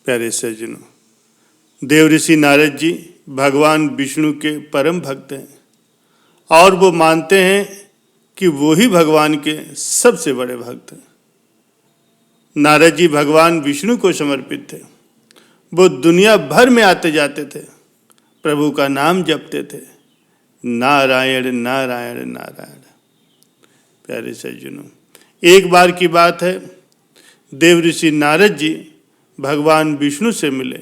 प्यारे सज्जनों, देव ऋषि नारद जी भगवान विष्णु के परम भक्त हैं और वो मानते हैं कि वो ही भगवान के सबसे बड़े भक्त हैं। नारद जी भगवान विष्णु को समर्पित थे। वो दुनिया भर में आते जाते थे, प्रभु का नाम जपते थे, नारायण नारायण नारायण। प्यारे सज्जनों, एक बार की बात है, देव ऋषि नारद जी भगवान विष्णु से मिले।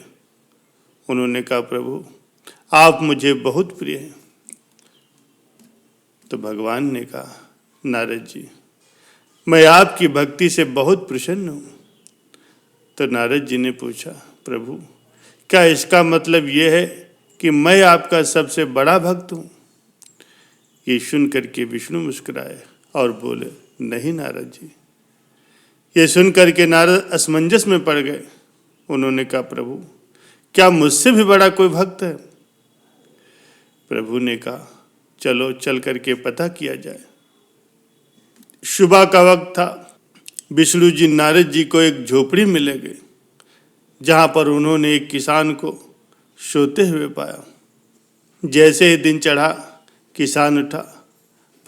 उन्होंने कहा, प्रभु आप मुझे बहुत प्रिय हैं। तो भगवान ने कहा, नारद जी मैं आपकी भक्ति से बहुत प्रसन्न हूं। तो नारद जी ने पूछा, प्रभु क्या इसका मतलब यह है कि मैं आपका सबसे बड़ा भक्त हूं? ये सुन करके विष्णु मुस्कुराए और बोले, नहीं नारद जी। ये सुन करके नारद असमंजस में पड़ गए। उन्होंने कहा, प्रभु क्या मुझसे भी बड़ा कोई भक्त है? प्रभु ने कहा, चलो चल करके पता किया जाए। सुबह का वक्त था। विष्णु जी नारद जी को एक झोपड़ी में ले गए, जहां पर उन्होंने एक किसान को सोते हुए पाया। जैसे ही दिन चढ़ा, किसान उठा।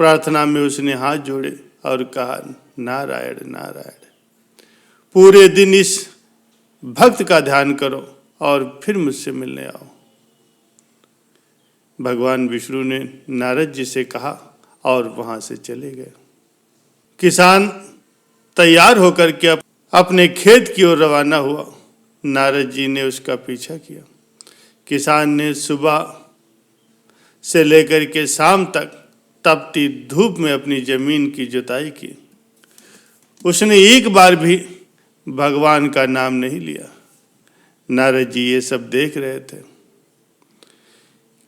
प्रार्थना में उसने हाथ जोड़े और कहा, नारायण नारायण। पूरे दिन इस भक्त का ध्यान करो और फिर मुझसे मिलने आओ। भगवान विष्णु ने नारद जी से कहा और वहां से चले गए। किसान तैयार होकर के अपने खेत की ओर रवाना हुआ। नारद जी ने उसका पीछा किया। किसान ने सुबह से लेकर के शाम तक तपती धूप में अपनी जमीन की जुताई की। उसने एक बार भी भगवान का नाम नहीं लिया। नारद जी ये सब देख रहे थे।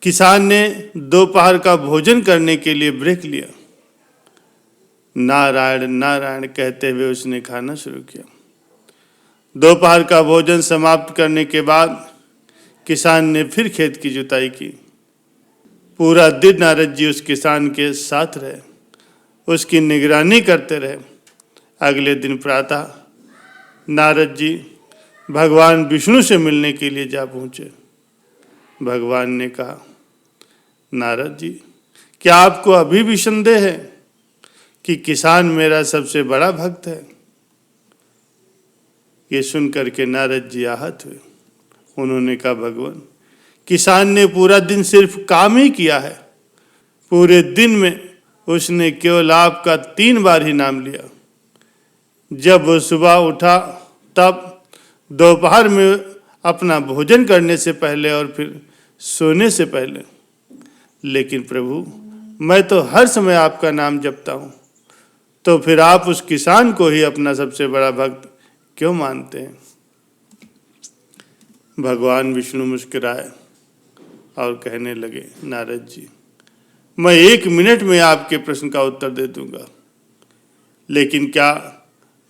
किसान ने दोपहर का भोजन करने के लिए ब्रेक लिया। नारायण नारायण कहते हुए उसने खाना शुरू किया। दोपहर का भोजन समाप्त करने के बाद किसान ने फिर खेत की जुताई की। पूरा दिन नारद जी उस किसान के साथ रहे, उसकी निगरानी करते रहे। अगले दिन प्रातः नारद जी भगवान विष्णु से मिलने के लिए जा पहुंचे। भगवान ने कहा, नारद जी क्या आपको अभी भी संदेह है कि किसान मेरा सबसे बड़ा भक्त है? ये सुनकर के नारद जी आहत हुए। उन्होंने कहा, भगवान किसान ने पूरा दिन सिर्फ काम ही किया है। पूरे दिन में उसने केवल आपका 3 बार ही नाम लिया। जब वो सुबह उठा, तब दोपहर में अपना भोजन करने से पहले और फिर सोने से पहले। लेकिन प्रभु मैं तो हर समय आपका नाम जपता हूँ, तो फिर आप उस किसान को ही अपना सबसे बड़ा भक्त क्यों मानते हैं? भगवान विष्णु मुस्कुराए और कहने लगे, नारद जी मैं 1 मिनट में आपके प्रश्न का उत्तर दे दूंगा, लेकिन क्या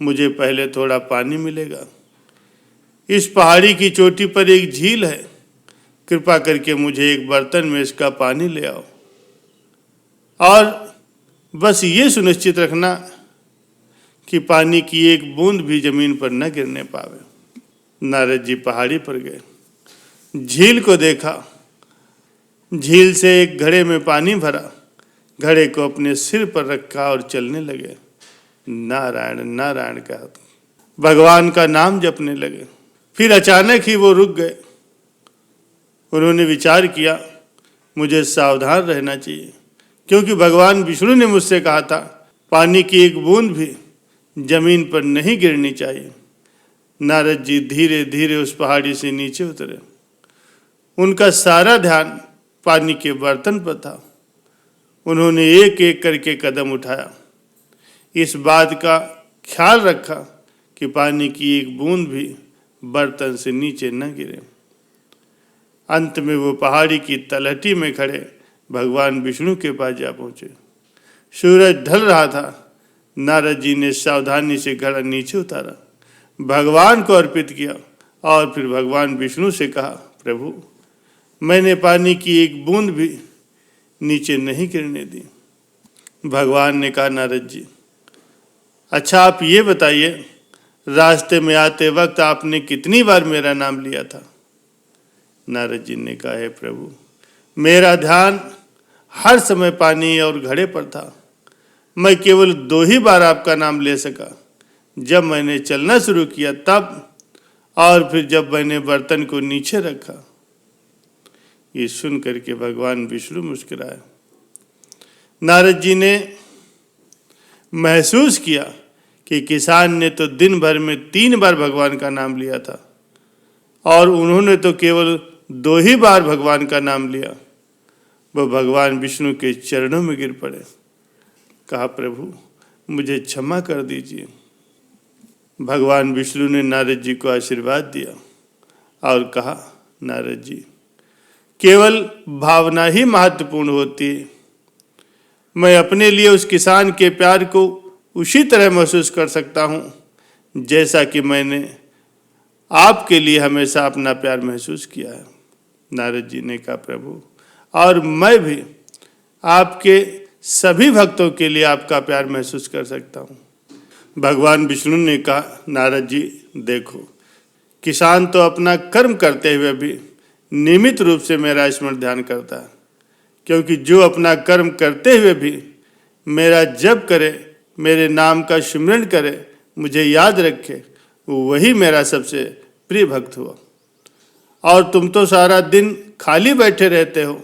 मुझे पहले थोड़ा पानी मिलेगा? इस पहाड़ी की चोटी पर एक झील है, कृपा करके मुझे एक बर्तन में इसका पानी ले आओ और बस ये सुनिश्चित रखना कि पानी की एक बूंद भी जमीन पर न गिरने पावे। नारद जी पहाड़ी पर गए, झील को देखा। झील से एक घड़े में पानी भरा, घड़े को अपने सिर पर रखा और चलने लगे। नारायण नारायण कहा, भगवान का नाम जपने लगे। फिर अचानक ही वो रुक गए। उन्होंने विचार किया, मुझे सावधान रहना चाहिए, क्योंकि भगवान विष्णु ने मुझसे कहा था पानी की एक बूंद भी जमीन पर नहीं गिरनी चाहिए। नारद जी धीरे धीरे उस पहाड़ी से नीचे उतरे। उनका सारा ध्यान पानी के बर्तन पर था। उन्होंने एक एक करके कदम उठाया, इस बात का ख्याल रखा कि पानी की एक बूंद भी बर्तन से नीचे न गिरे। अंत में वो पहाड़ी की तलहटी में खड़े भगवान विष्णु के पास जा पहुंचे। सूरज ढल रहा था। नारद जी ने सावधानी से घड़ा नीचे उतारा, भगवान को अर्पित किया और फिर भगवान विष्णु से कहा, प्रभु मैंने पानी की एक बूंद भी नीचे नहीं गिरने दी। भगवान ने कहा, नारद जी अच्छा आप ये बताइए, रास्ते में आते वक्त आपने कितनी बार मेरा नाम लिया था? नारद जी ने कहा, हे प्रभु, मेरा ध्यान हर समय पानी और घड़े पर था। मैं केवल 2 ही बार आपका नाम ले सका, जब मैंने चलना शुरू किया तब, और फिर जब मैंने बर्तन को नीचे रखा। ये सुन करके भगवान विष्णु मुस्कुराए। नारद जी ने महसूस किया कि किसान ने तो दिन भर में 3 बार भगवान का नाम लिया था और उन्होंने तो केवल 2 ही बार भगवान का नाम लिया। वह भगवान विष्णु के चरणों में गिर पड़े। कहा, प्रभु मुझे क्षमा कर दीजिए। भगवान विष्णु ने नारद जी को आशीर्वाद दिया और कहा, नारद जी, केवल भावना ही महत्वपूर्ण होती है। मैं अपने लिए उस किसान के प्यार को उसी तरह महसूस कर सकता हूँ जैसा कि मैंने आपके लिए हमेशा अपना प्यार महसूस किया है। नारद जी ने कहा, प्रभु, और मैं भी आपके सभी भक्तों के लिए आपका प्यार महसूस कर सकता हूँ। भगवान विष्णु ने कहा, नारद जी देखो, किसान तो अपना कर्म करते हुए भी नियमित रूप से मेरा स्मरण ध्यान करता है, क्योंकि जो अपना कर्म करते हुए भी मेरा जप करे, मेरे नाम का स्मरण करे, मुझे याद रखे, वही मेरा सबसे प्रिय भक्त हुआ। और तुम तो सारा दिन खाली बैठे रहते हो,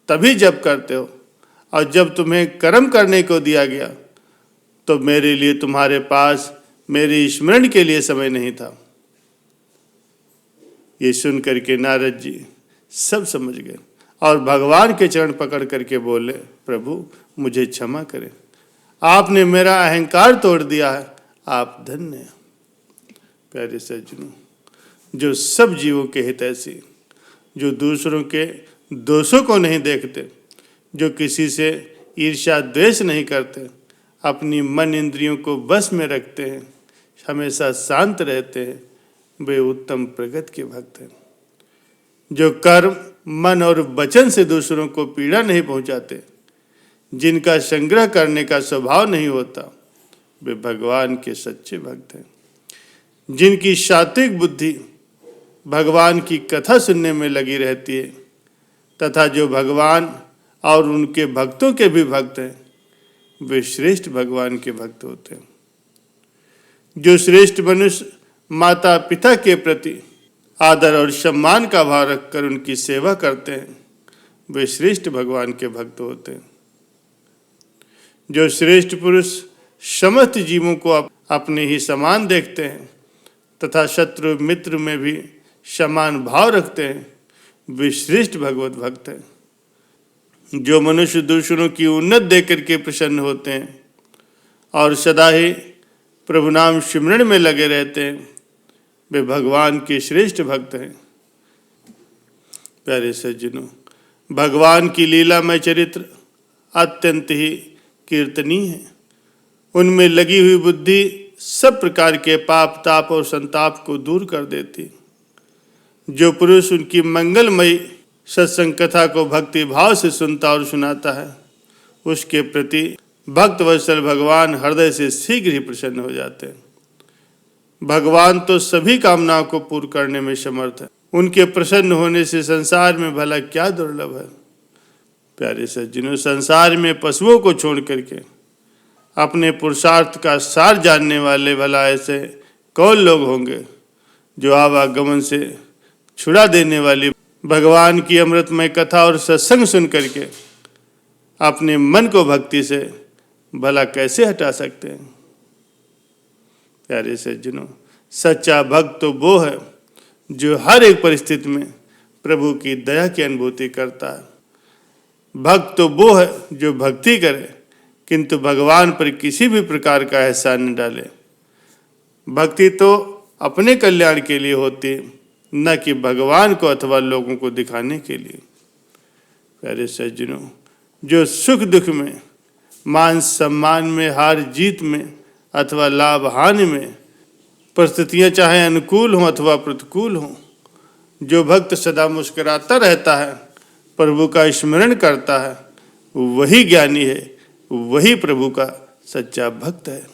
तभी जप करते हो, और जब तुम्हें कर्म करने को दिया गया तो मेरे लिए तुम्हारे पास मेरे स्मरण के लिए समय नहीं था। ये सुन करके नारद जी सब समझ गए और भगवान के चरण पकड़ करके बोले, प्रभु मुझे क्षमा करें, आपने मेरा अहंकार तोड़ दिया है, आप धन्य हैं। प्यारे सज्जनों, जो सब जीवों के हितैषी, जो दूसरों के दोषों को नहीं देखते, जो किसी से ईर्ष्या द्वेष नहीं करते, अपनी मन इंद्रियों को बस में रखते हैं, हमेशा शांत रहते हैं, वे उत्तम प्रगति के भक्त हैं। जो कर्म, मन और वचन से दूसरों को पीड़ा नहीं पहुंचाते, जिनका संग्रह करने का स्वभाव नहीं होता, वे भगवान के सच्चे भक्त हैं। जिनकी सात्विक बुद्धि भगवान की कथा सुनने में लगी रहती है तथा जो भगवान और उनके भक्तों के भी भक्त हैं, वे श्रेष्ठ भगवान के भक्त होते हैं। जो श्रेष्ठ मनुष्य माता पिता के प्रति आदर और सम्मान का भाव रखकर उनकी सेवा करते हैं, वे श्रेष्ठ भगवान के भक्त होते हैं। जो श्रेष्ठ पुरुष समस्त जीवों को अपने ही समान देखते हैं तथा शत्रु मित्र में भी समान भाव रखते हैं, वे श्रेष्ठ भगवत भक्त हैं। जो मनुष्य दूसरों की उन्नत देकर के प्रसन्न होते हैं और सदा ही प्रभु नाम स्मरण में लगे रहते हैं, वे भगवान के श्रेष्ठ भक्त हैं। प्यारे सज्जनों, भगवान की लीलामय चरित्र अत्यंत ही कीर्तनीय है। उनमें लगी हुई बुद्धि सब प्रकार के पाप, ताप और संताप को दूर कर देती। जो पुरुष उनकी मंगलमयी सत्संग कथा को भक्ति भाव से सुनता और सुनाता है, उसके प्रति भक्त वत्सल भगवान हृदय से शीघ्र ही प्रसन्न हो जाते हैं। भगवान तो सभी कामनाओं को पूर्ण करने में समर्थ है। उनके प्रसन्न होने से संसार में भला क्या दुर्लभ है। प्यारे सज्जनों, संसार में पशुओं को छोड़ करके अपने पुरुषार्थ का सार जानने वाले भला ऐसे कौन लोग होंगे जो आवागमन से छुड़ा देने वाली भगवान की अमृतमय कथा और सत्संग सुन करके अपने मन को भक्ति से भला कैसे हटा सकते हैं। प्यारे सज्जनों, सच्चा भक्त तो वो है जो हर एक परिस्थिति में प्रभु की दया की अनुभूति करता है। भक्त तो वो है जो भक्ति करे किंतु भगवान पर किसी भी प्रकार का एहसान न डाले। भक्ति तो अपने कल्याण के लिए होती है, न कि भगवान को अथवा लोगों को दिखाने के लिए। प्यारे सज्जनों, जो सुख दुख में, मान सम्मान में, हार जीत में अथवा लाभ हानि में, परिस्थितियां चाहे अनुकूल हों अथवा प्रतिकूल हों, जो भक्त सदा मुस्कुराता रहता है, प्रभु का स्मरण करता है, वही ज्ञानी है, वही प्रभु का सच्चा भक्त है।